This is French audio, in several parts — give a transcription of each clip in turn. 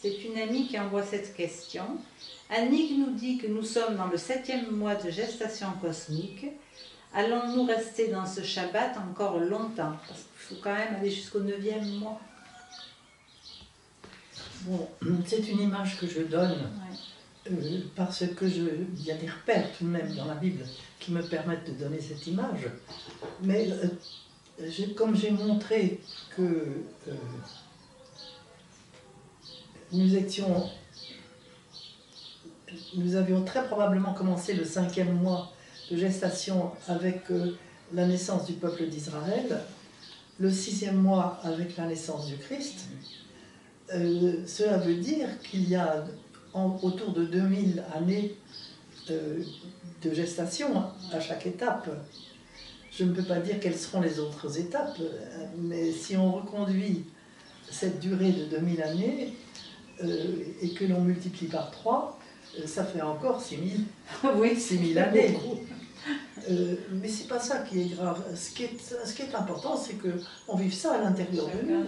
C'est une amie qui envoie cette question. Annick nous dit que nous sommes dans le 7e mois de gestation cosmique. Allons-nous rester dans ce Shabbat encore longtemps? Parce qu'il faut quand même aller jusqu'au 9e mois. Bon, c'est une image que je donne parce que il y a des repères tout de même dans la Bible qui me permettent de donner cette image. Mais comme j'ai montré que nous avions très probablement commencé le 5e mois de gestation avec la naissance du peuple d'Israël, le 6e mois avec la naissance du Christ. Cela veut dire qu'il y a autour de 2000 années de gestation à chaque étape. Je ne peux pas dire quelles seront les autres étapes, mais si on reconduit cette durée de 2000 années et que l'on multiplie par 3, ça fait encore 6000 oui, 6000 années. Mais c'est pas ça qui est grave. Ce qui est important, c'est qu'on vive ça à l'intérieur de nous.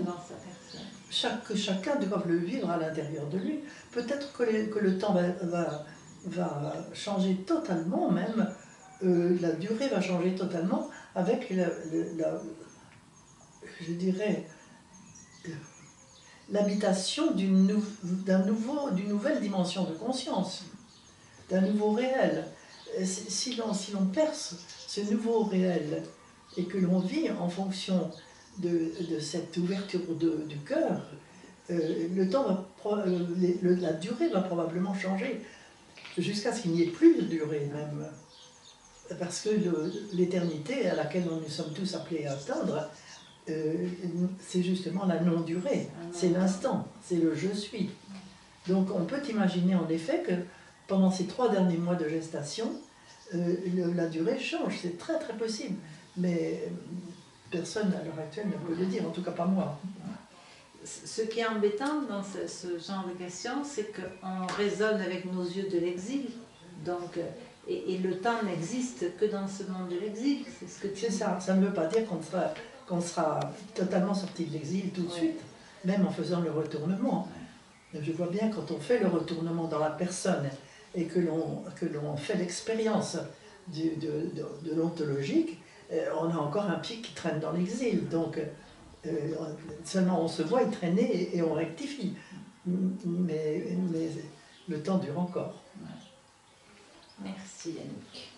Que chacun doit le vivre à l'intérieur de lui. Peut-être que le temps va changer totalement, même la durée va changer totalement avec je dirais, l'habitation d'une nouvelle dimension de conscience, d'un nouveau réel. Si l'on perce ce nouveau réel et que l'on vit en fonction de cette ouverture du cœur, la durée va probablement changer, jusqu'à ce qu'il n'y ait plus de durée même. Parce que l'éternité à laquelle nous sommes tous appelés à atteindre, c'est justement la non-durée, c'est l'instant, c'est le « je suis ». Donc on peut imaginer en effet que pendant ces 3 derniers mois de gestation, la durée change, c'est très très possible. Mais personne à l'heure actuelle ne peut le dire, en tout cas pas moi. Ce qui est embêtant dans ce genre de questions, c'est qu'on raisonne avec nos yeux de l'exil. Donc, et le temps n'existe que dans ce monde de l'exil. C'est ce que tu dis. Ça. Ça ne veut pas dire qu'on sera totalement sorti de l'exil tout de suite, même en faisant le retournement. Je vois bien quand on fait le retournement dans la personne et que l'on fait l'expérience de l'ontologique, on a encore un pied qui traîne dans l'exil. Donc, seulement on se voit y traîner et on rectifie. Mais le temps dure encore. Merci Yannick.